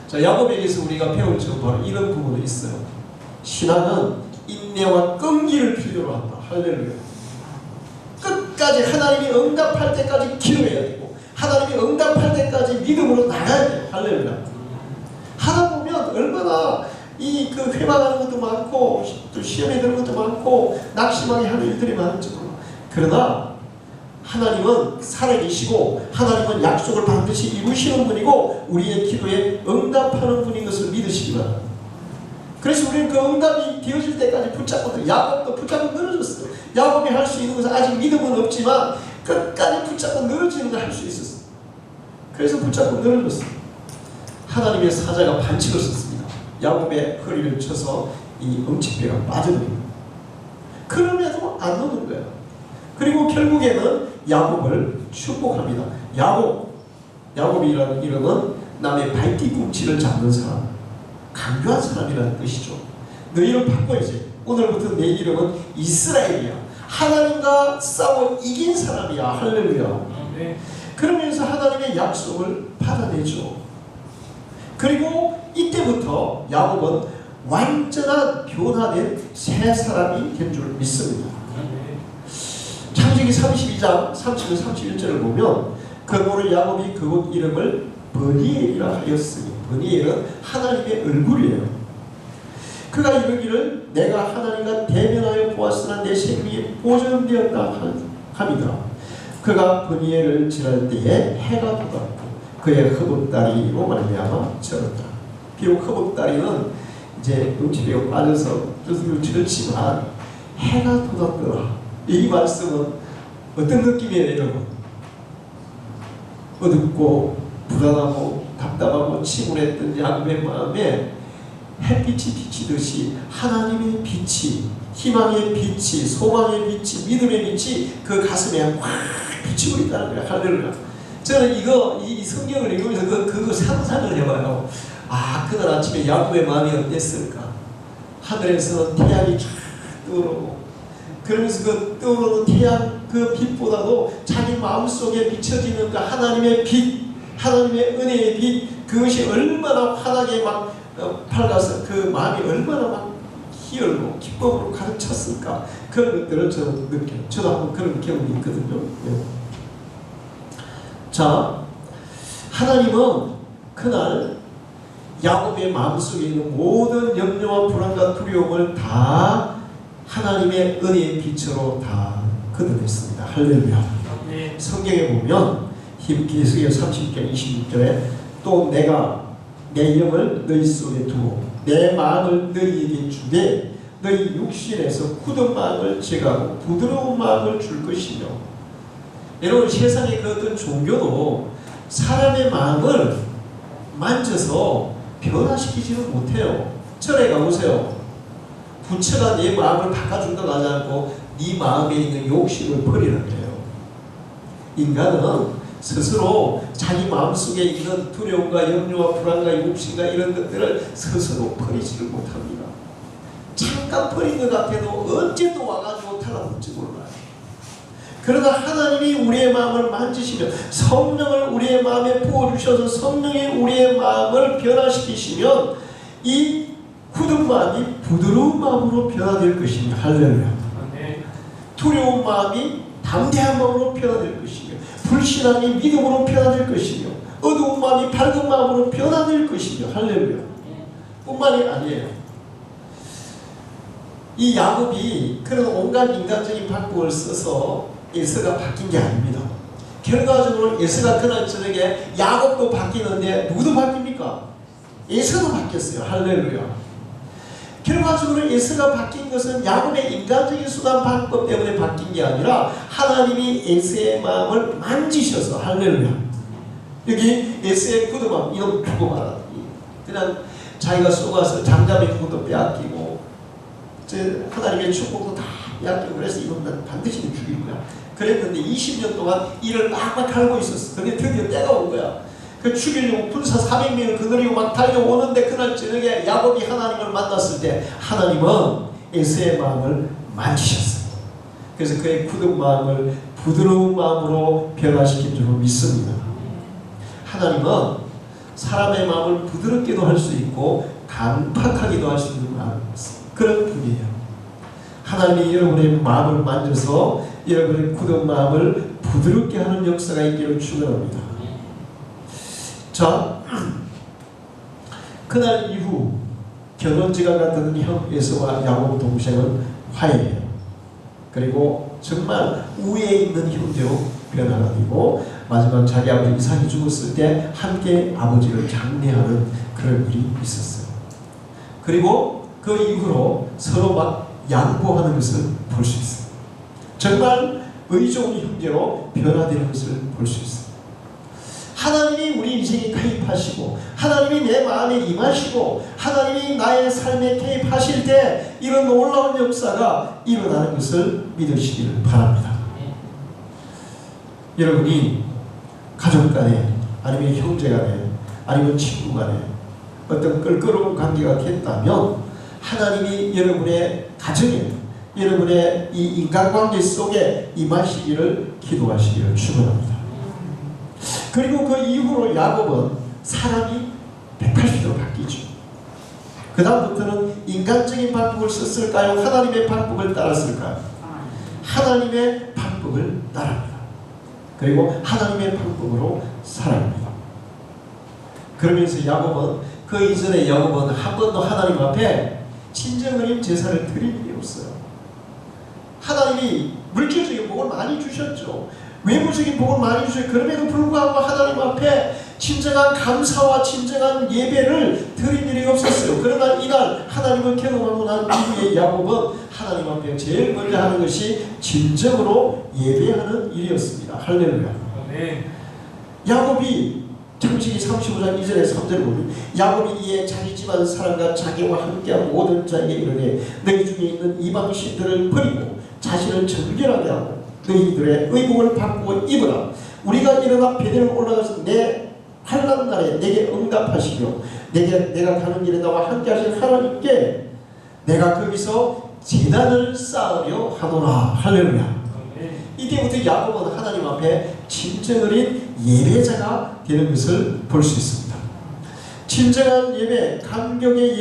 자, 야곱에게서 우리가 배울 점 바로 이런 부분이 있어요. 신앙은 인내와 끈기를 필요로 한다. 할렐루야. 끝까지 하나님이 응답할 때까지 기도해야 되고 하나님이 응답할 때까지 믿음으로 나가야 돼요. 할렐루야. 하다 보면 얼마나 그 회방하는 것도 많고 또 시험에 드는 것도 많고 낙심하게 하는 일들이 많은지 몰라. 그러나 하나님은 살아계시고 하나님은 약속을 반드시 이루시는 분이고 우리의 기도에 응답하는 분인 것을 믿으시기 바랍니다. 그래서 우리는 그 응답이 되어질 때까지 붙잡고 야곱도 붙잡고 늘어졌어요. 야곱이 할 수 있는 것은 아직 믿음은 없지만 끝까지 붙잡고 늘어지는 걸 할 수 있었어요. 그래서 붙잡고 늘어졌어요. 하나님의 사자가 반칙을 썼습니다. 야곱의 허리를 쳐서 이 엄지뼈가 빠져버립니다. 그럼에도 안 노는 거예요. 그리고 결국에는 야곱을 축복합니다. 야곱이라는 이름은 남의 발뒤꿈치를 잡는 사람, 강교한 사람이라는 뜻이죠. 너 이름 바꿔야지. 오늘부터 내 이름은 이스라엘이야. 하나님과 싸워 이긴 사람이야. 할렐루야. 그러면서 하나님의 약속을 받아내죠. 그리고 이때부터 야곱은 완전한 변화된 새 사람이 된 줄 믿습니다. 창세기 32장 30절 31절을 보면 그러므로 야곱이 그곳 이름을 버니엘이라 하였으니, 버니엘은 하나님의 얼굴이에요. 그가 이르기를 내가 하나님과 대면하여 보았으나 내 생명이 보존되었다 함이더라. 그가 버니엘을 지날 때에 해가 돋았고 그의 허벅다리로 말미암아 절었다. 비록 허벅다리는 이제 음치배가 빠져서 뜻으로 절지만 해가 돋았더라. 이 말씀은 어떤 느낌이에요, 여러분? 어둡고 불안하고 답답하고 침울했던 야곱의 마음에 햇빛이 비치듯이 하나님의 빛이, 희망의 빛이, 소망의 빛이, 믿음의 빛이 그 가슴에 확 비치고 있다는 거예요. 할렐루야. 저는 이 성경을 읽으면서 그거 상상을 해봐요. 아, 그날 아침에 야곱의 마음이 어땠을까? 하늘에서 태양이 쫙 떠오르고, 그러면서 그 떠오르는 태양 그 빛보다도 자기 마음속에 비춰지는 그 하나님의 빛, 하나님의 은혜의 빛, 그것이 얼마나 환하게 막 밝아서 그 마음이 얼마나 막 희열로 기쁨으로 가득 찼을까. 그런 것들을 저는 느껴요. 저도 한번 그런 경험이 있거든요. 자, 하나님은 그날 야곱의 마음속에 있는 모든 염려와 불안과 두려움을 다 하나님의 은혜의 빛으로 다 걷어냈습니다. 할렐루야. 네. 성경에 보면 히브리서 30장 26절에 또 내가 내 영을 너희 속에 두고 내 마음을 너희에게 주되 너희 육신에서 굳은 마음을 제거하고 부드러운 마음을 줄 것이며. 여러분, 세상의 그 어떤 종교도 사람의 마음을 만져서 변화시키지는 못해요. 절에 가보세요. 부처가 네 마음을 바꿔준다고 하지 않고 네 마음에 있는 욕심을 버리라고 해요. 인간은 스스로 자기 마음속에 있는 두려움과 염려와 불안과 욕심과 이런 것들을 스스로 버리지를 못합니다. 잠깐 버린 것 같아도 언제 또 와가지고 달라붙지 몰라요. 그러나 하나님이 우리의 마음을 만지시며 성령을 우리의 마음에 부어주셔서 성령이 우리의 마음을 변화시키시면 이 굳은 마음이 부드러운 마음으로 변화될 것이며. 할렐루야. 두려운 마음이 담대한 마음으로 변화될 것이며 불신앙이 믿음으로 변화될 것이며 어두운 마음이 밝은 마음으로 변화될 것이며. 할렐루야. 뿐만이 아니에요. 이 야곱이 그런 온갖 인간적인 방법을 써서 에서가 바뀐 게 아닙니다. 결과적으로 에서가 그날 저녁에 야곱도 바뀌는데 누구도 바뀝니까? 에서도 바뀌었어요. 할렐루야. 결과적으로 에서가 바뀐 것은 야곱의 인간적인 수단 방법 때문에 바뀐 게 아니라 하나님이 에서의 마음을 만지셔서. 할렐루야. 여기 에서의 굳은 마음, 이놈 두고 말아. 그냥 자기가 속아서 장자의 것도 빼앗기고 하나님의 축복도 다 빼앗기고 그래서 이놈은 반드시 죽일 거야. 그랬는데 20년 동안 이를 막막 갈고 있었어. 근데 드디어 때가 온 거야. 그 죽이려고 군사 400명을 거느리고 막 달려오는데 그날 저녁에 야곱이 하나님을 만났을 때 하나님은 에서의 마음을 만지셨어요. 그래서 그의 굳은 마음을 부드러운 마음으로 변화시킨 줄 믿습니다. 하나님은 사람의 마음을 부드럽게도 할 수 있고 강팍하게도 할 수 있는 그런 분이에요. 하나님이 여러분의 마음을 만져서 여러분의 굳은 마음을 부드럽게 하는 역사가 있기를 축원합니다. 자, 그날 이후 결혼지가 같은 형 에서와 야곱 동생은 화해해요. 그리고 정말 우애에 있는 형제로 변화가 되고 마지막 자기 아버지 이삭이 죽었을 때 함께 아버지를 장례하는 그런 일이 있었어요. 그리고 그 이후로 서로 막 양보하는 것을 볼 수 있어요. 정말 의좋은 형제로 변화되는 것을 볼 수 있어요. 하나님이 우리 인생에 개입하시고 하나님이 내 마음에 임하시고 하나님이 나의 삶에 개입하실 때 이런 놀라운 역사가 일어나는 것을 믿으시기를 바랍니다. 여러분이 가족 간에 아니면 형제 간에 아니면 친구 간에 어떤 껄끄러운 관계가 됐다면 하나님이 여러분의 가정에, 여러분의 이 인간관계 속에 임하시기를 기도하시기를 축원합니다. 그리고 그 이후로 야곱은 사람이 180도로 바뀌죠. 그 다음부터는 인간적인 방법을 썼을까요? 하나님의 방법을 따랐을까요? 하나님의 방법을 따릅니다. 그리고 하나님의 방법으로 살아갑니다. 그러면서 야곱은 그 이전에 야곱은 한 번도 하나님 앞에 친정어린 제사를 드린 일이 없어요. 하나님이 물질적인 복을 많이 주셨죠. 외부적인 복을 많이 주셨죠. 그럼에도 불구하고 하나님 앞에 진정한 감사와 진정한 예배를 드린 일이 없었어요. 그러나 이날 하나님을 경험하고 난 이후에 야곱은 하나님 앞에 제일 먼저 하는 것이 진정으로 예배하는 일이었습니다. 할렐루야. 야곱이 창세기 35장 2절에 3절을 보면 야곱이 이에 자기 집안 사람과 자기와 함께한 모든 자에게 이르되 너희 중에 있는 이방 신들을 버리고 자신을 정결하게 하고 너희들의 의복을 바꾸고 입으라. 우리가 일어나 베델을 올라가서 내 환난 날에 내게 응답하시며 내가 가는 길에 나와 함께 하신 하나님께 내가 거기서 제단을 쌓으려 하노라. 할렐루야. 이때부터 야곱은 하나님 앞에 진정어린 예배자가 되는 것을 볼 수 있습니다. 진정한 예배, 감격의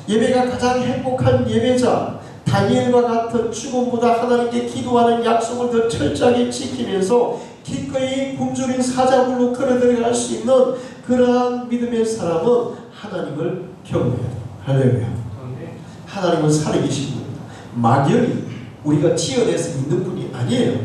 예배가 가장 행복한 예배자, 다니엘과 같은 죽음보다 하나님께 기도하는 약속을 더 철저하게 지키면서 기꺼이 굶주린 사자굴로 걸어들어갈 수 있는 그러한 믿음의 사람은 하나님을 경외해야 돼요. 할렐루야. 하나님은 살아계신 분입니다. 막연히 우리가 지어내서 믿는 분이 아니에요.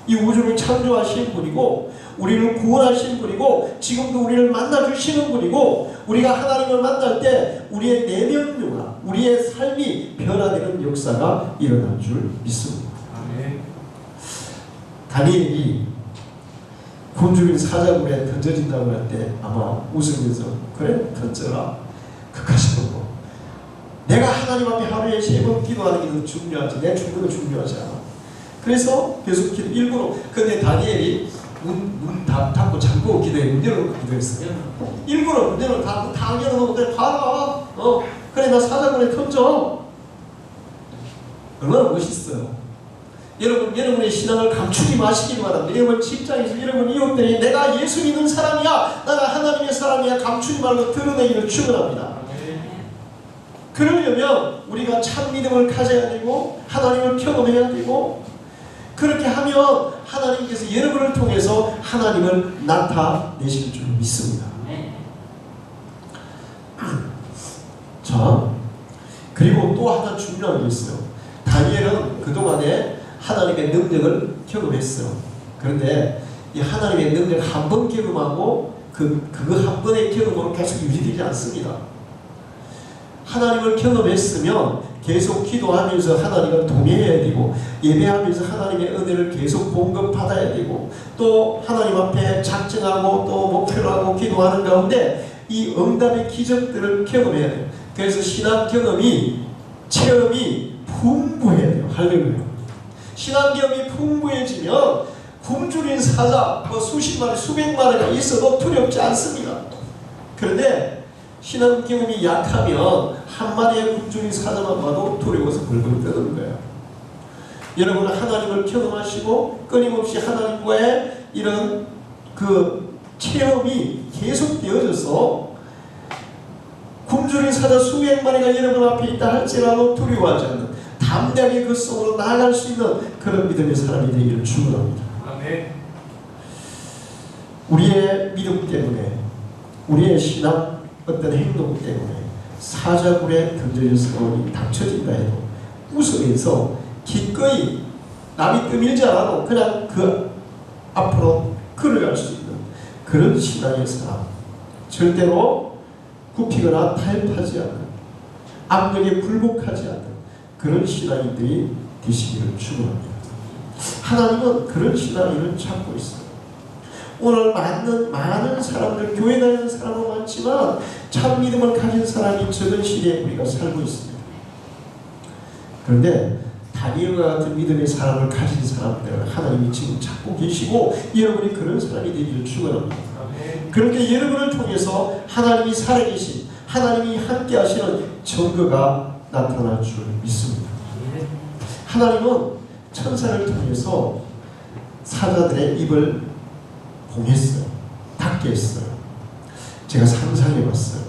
이 우주를 창조하신 분이고 우리를 구원하신 분이고 지금도 우리를 만나주시는 분이고 우리가 하나님을 만날 때 우리의 내면과 우리의 삶이 변화되는 역사가 일어날 줄 믿습니다. 아멘. 다니엘이 굶주린 사자굴에 던져진다고 할 때 아마 웃으면서 그래 던져라 그까지 보고 내가 하나님 앞에 하루에 3번 기도하는 게 더 중요하지 내 죽는 거 중요하지 않아. 그래서 계속 기도 일부러 근데 다니엘이 문 닫고 잠그고 기도해. 문 열어놓고 기도했어요. 일부러 문 열어놓고 다 열어놓고 그래 봐라. 그래 나 사자굴에 던져. 얼마나 멋있어요. 여러분의 신앙을 감추지 마시기 바랍니다. 여러분 직장에서 여러분 이웃들이 내가 예수 믿는 사람이야 나는 하나님의 사람이야 감추지 말고 드러내기를 축원합니다. 그러려면 우리가 참 믿음을 가져야 되고 하나님을 경험해야 되고 그렇게 하면 하나님께서 여러분을 통해서 하나님을 나타내실 줄 믿습니다. 자, 그리고 또 하나 중요한 게 있어요. 다니엘은 그동안에 하나님의 능력을 경험했어요. 그런데 이 하나님의 능력 한 번 경험하고 그거 한 번의 경험으로 계속 유지되지 않습니다. 하나님을 경험했으면 계속 기도하면서 하나님을 동의해야 되고 예배하면서 하나님의 은혜를 계속 공급받아야 되고 또 하나님 앞에 작정하고 또 목표로 하고 기도하는 가운데 이 응답의 기적들을 경험해야 돼요. 그래서 신앙 경험이 체험이 풍부해야 돼요. 할렐루야. 신앙 경험이 풍부해지면 굶주린 사자 수십 마리 수백 마리가 있어도 두렵지 않습니다. 그런데 신앙 경험이 약하면 한 마리의 굶주린 사자만 봐도 두려워서 벌벌 떠는 거예요. 여러분은 하나님을 경험하시고 끊임없이 하나님과의 이런 그 체험이 계속 되어져서 굶주린 사자 수백 마리가 여러분 앞에 있다 할지라도 두려워하지 않는 담대하게 그 속으로 나아갈 수 있는 그런 믿음의 사람이 되기를 축원합니다. 아멘. 우리의 믿음 때문에 우리의 신앙 어떤 행동 때문에 사자굴에 던져질 상황이 닥쳐진다 해도 웃으면서 기꺼이 남이 떠밀지 않아도 그냥 그 앞으로 걸어갈 수 있는 그런 신앙의 사람, 절대로 굽히거나 타협하지 않는 압력에 굴복하지 않는 그런 신앙인들이 되시기를 축원합니다. 하나님은 그런 신앙인을 찾고 있어요. 오늘 많은 사람들, 교회 다니는 사람은 많지만 참 믿음을 가진 사람이 적은 시대에 우리가 살고 있습니다. 그런데 다니엘과 같은 믿음의 사람을 가진 사람들을 하나님이 지금 찾고 계시고 여러분이 그런 사람이 되기를 축원합니다. 그렇게 여러분을 통해서 하나님이 살아계신 하나님이 함께 하시는 증거가 나타날 줄 믿습니다. 하나님은 천사를 통해서 사자들의 입을 봉했어요. 닫게 했어요. 제가 상상해 봤어요.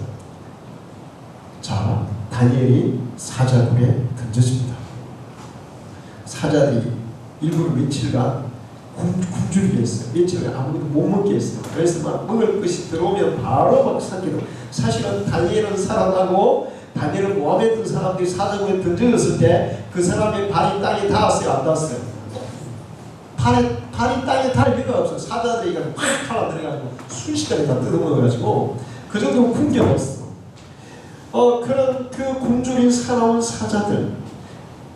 자, 다니엘이 사자굴에 던져집니다. 사자들이 일부러 며칠간 굶주리게 했어요. 며칠간 아무것도 못 먹게 했어요. 그래서 막 먹을 것이 들어오면 바로 막 삼키고, 사실은 다니엘은 살아나고 다니엘을 모함했던 사람들이 사자굴에 던져졌을 때 그 사람의 발이 땅에 닿았어요? 안 닿았어요? 발이 땅에 닿을 리가 없어요. 사자들이 확 팔아들여가지고 순식간에 다 뜯어먹어가지고 그 정도로 굶겨먹었어. 그런 그 굶주린 사나운 사자들,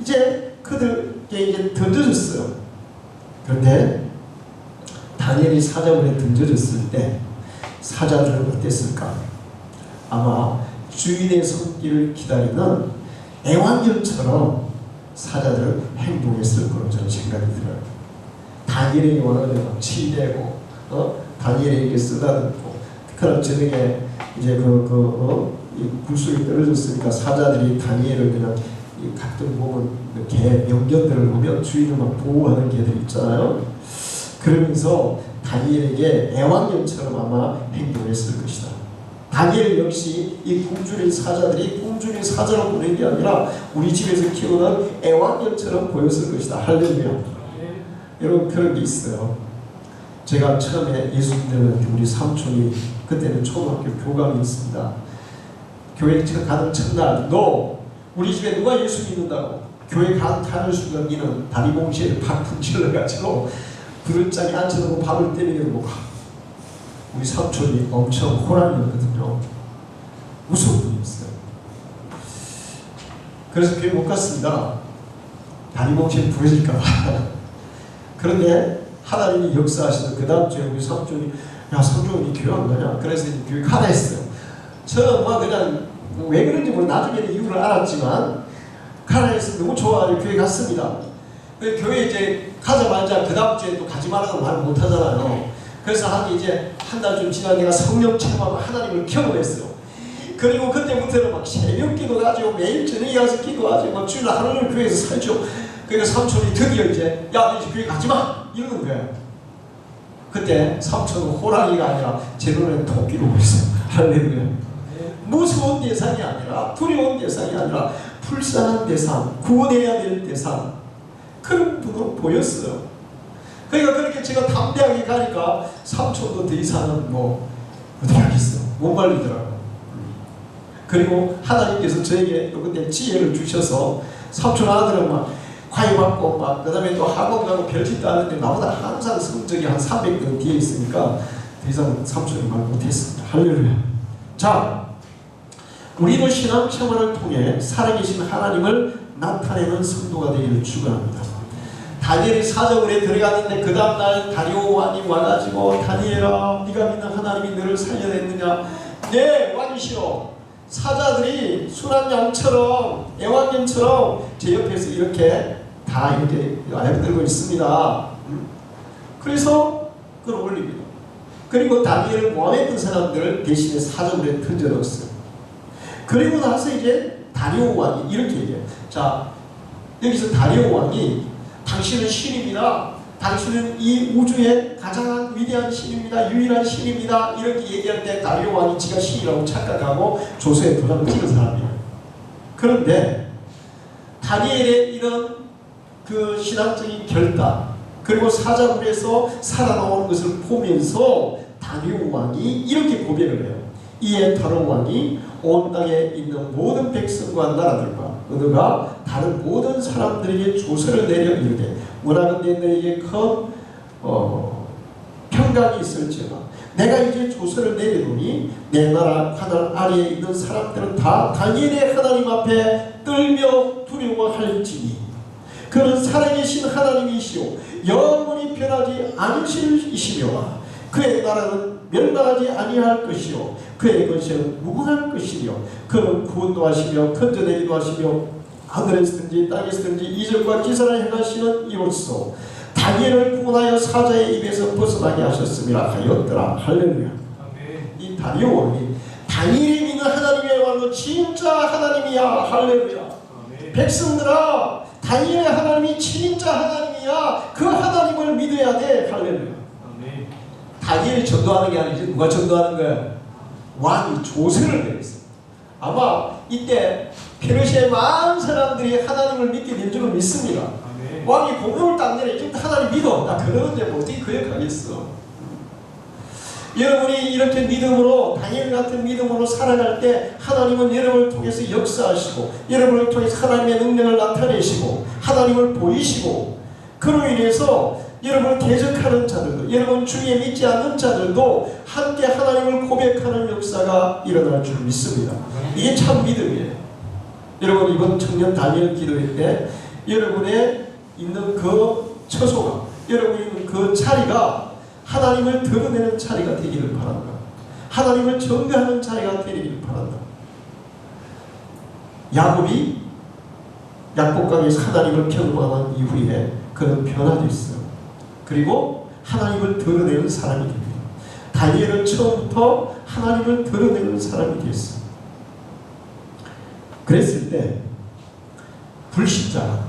이제 그들에게 이제 던져졌어요. 그런데 다니엘이 사자굴에 던져졌을 때 사자들은 어땠을까? 아마 주인의 손길을 기다리는 애완견처럼 사자들은 행동했을 거로 저는 생각이 들어요. 다니엘에게 원하는 치대고, 다니엘에게 쓰다듬고, 그런 저녁에 이제 굴속에 떨어졌으니까 사자들이 다니엘을 그냥 가끔 보면 개 명견들을 보면 주인을 막 보호하는 개들 있잖아요. 그러면서 다니엘에게 애완견처럼 아마 행동했을 것이다. 다니엘 역시 이 굶주린 사자들이 굶주린 사자로 보낸 게 아니라 우리 집에서 키우는 애완견처럼 보였을 것이다. 할렐루야. 여러분, 그런 게 있어요. 제가 처음에 예수 믿는 우리 삼촌이, 그때는 초등학교 교감이었습니다. 교회 가는 첫날, 너 우리 집에 누가 예수 믿는다고? 교회 가는 순간 니는 다리 봉시에 팍 분질러가지고 그릇장에 앉혀놓고 밥을 때리려고 가. 우리 삼촌이 엄청 호랑이였거든요. 무서운 분이었어요. 그래서 교회 못 갔습니다. 다리 봉시에 부러질까봐. 그런데 하나님이 역사하셔서 그 다음 주에 우리 삼촌이, 야, 삼촌이 교회 안 가냐? 그래서 교회 가라 했어요. 저는 그냥 왜 그런지 나중에는 이유를 알았지만 가라 해서 너무 좋아하고 교회 갔습니다. 교회 이제 가자마자 그 다음 주에 또 가지 말라고 말 못하잖아요. 그래서 한 달 좀 지나 내가 성령 체험하고 하나님을 경험했어요. 그리고 그때부터는 막 새벽 기도 가지고 매일 저녁에 가서 기도하지, 막 주일 하루를 교회에서 살죠. 그러니까 삼촌이 드디어 이제, 야, 너 이제 교회 가지 마! 이러는 거예요. 그때 삼촌은 호랑이가 아니라 제 눈에는 토끼로 보였어요. 할렐루야. 무서운 대상이 아니라, 두려운 대상이 아니라 불쌍한 대상, 구원해야 될 대상, 그런 분으로 보였어요. 그러니까 그렇게 제가 담대하게 가니까 삼촌도 더 이상은 어떻게 하겠어. 못 말리더라고요. 그리고 하나님께서 저에게 그때 지혜를 주셔서 삼촌 아들은 막 과외 받고 그 다음에 또 학원 가고 별짓도 하는데 나보다 항상 성적이 한 300등 뒤에 있으니까 더 이상 삼촌이 말 못했습니다. 할렐루야. 자, 우리도 신앙생활을 통해 살아계신 하나님을 나타내는 성도가 되기를 축원합니다. 다니엘이 사자굴에 들어갔는데 그 다음날 다리오 왕이 와가지고, 다니엘아, 네가 믿는 하나님이 너를 살려냈느냐? 네, 왕이시오. 사자들이 순한 양처럼, 애완견처럼 제 옆에서 이렇게 다 이렇게 알들고 있습니다. 그래서 그걸 올립니다. 그리고 다니엘을 모함했던 사람들을 대신에 사자굴에 던져넣었어요. 그리고 나서 이제 다리오 왕이 이렇게 얘기해요. 자, 여기서 다리오 왕이 당신은 신입니다. 당신은 이 우주의 가장 위대한 신입니다. 유일한 신입니다. 이렇게 얘기할 때 다리오 왕이 지가 신이라고 착각하고 조서에 도장을 찍은 사람이에요. 그런데 다니엘의 이런 그 신앙적인 결단, 그리고 사자굴에서 살아나오는 것을 보면서 다리오 왕이 이렇게 고백을 해요. 이에 다리오 왕이 온 땅에 있는 모든 백성과 나라들과 너가 다른 모든 사람들에게 조서를 내려 이르되, 원하건대 너에게 큰 평강이 있을지어다. 내가 이제 조서를 내리노니 내 나라 하늘 아래에 있는 사람들은 다 다니엘의 하나님 앞에 떨며 두려워할지니 그는 살아계신 하나님이시오 영원히 변하지 않으시리시며 그의 나라는 멸망하지 아니할 것이요 그의 것은 무궁할 것이며 그는 구원도 하시며 건져내기도 하시며 하늘에서든지 땅에서든지 이적과 기사를 행하시는 이로써 다니엘을 구원하여 사자의 입에서 벗어나게 하셨음이라 하였더라. 할렐루야. 이 다리오 왕이 다니엘이 믿는 하나님의 너야말로 진짜 하나님이야. 할렐루야. 백성들아, 다니엘의 하나님이 진짜 하나님이야. 그 하나님을 믿어야 돼. 할렐루야. 다니엘이 전도하는 게 아니지. 누가 전도하는 거야? 왕이 조서를 내렸어. 아마 이때 페르시아의 많은 사람들이 하나님을 믿게 될 줄을 믿습니다. 왕이 공문을 딱 내려. 지금 하나님 믿어. 나 그러는데 뭐 어떻게 거역하겠어. 여러분이 이렇게 믿음으로, 다니엘 같은 믿음으로 살아갈 때 하나님은 여러분을 통해서 역사하시고 여러분을 통해서 하나님의 능력을 나타내시고 하나님을 보이시고, 그로 인해서 여러분을 대적하는 자들도, 여러분 주위에 믿지 않는 자들도 함께 하나님을 고백하는 역사가 일어날 줄 믿습니다. 이게 참 믿음이에요. 여러분 이번 청년 다니엘 기도회 때 여러분의 있는 그 처소가, 여러분이 있는 그 자리가 하나님을 드러내는 자리가 되기를 바란다. 하나님을 전가하는 자리가 되기를 바란다. 야곱이 약복강에서 하나님을 경험한 이후에 그는 변화됐어요. 그리고 하나님을 드러내는 사람이 됩니다. 다니엘은 처음부터 하나님을 드러내는 사람이 됐어요. 그랬을 때 불신자,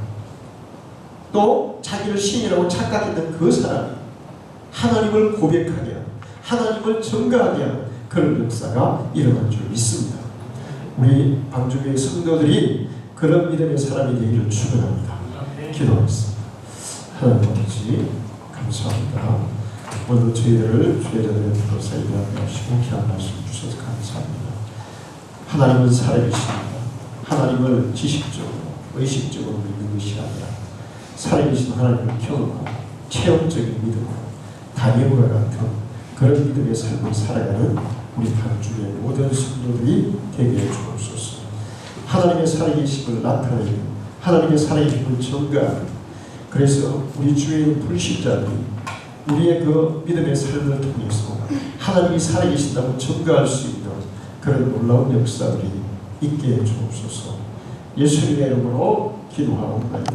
또 자기를 신이라고 착각했던 그 사람이 하나님을 고백하게 하는, 하나님을 전가하게 하는 그런 역사가 일어날 줄 믿습니다. 우리 방주교회 성도들이 그런 믿음의 사람이 되기를 축원합니다. 기도하겠습니다. 하나님 아버지 감사합니다. 오늘 저희들을 주의자들의 불로서 일하게 하시고 귀한 말씀 주셔서 감사합니다. 하나님은 살아계십니다. 하나님을 지식적으로 의식적으로 믿는 것이 아니라 살아계신 하나님을 경험하고 체험적인 믿음으로 다니엘과 같은 그런 믿음의 삶을 살아가는 우리 방주의 모든 성도들이 되게 해 주옵소서. 하나님의 살아계심을 나타내는, 하나님의 살아계심을 전가하는, 그래서 우리 주의 불신자들이 우리의 그 믿음의 삶을 통해서 하나님이 살아계신다고 전가할 수 있는 그런 놀라운 역사들이 있게 해 주옵소서. 예수님의 이름으로 기도하옵나이다.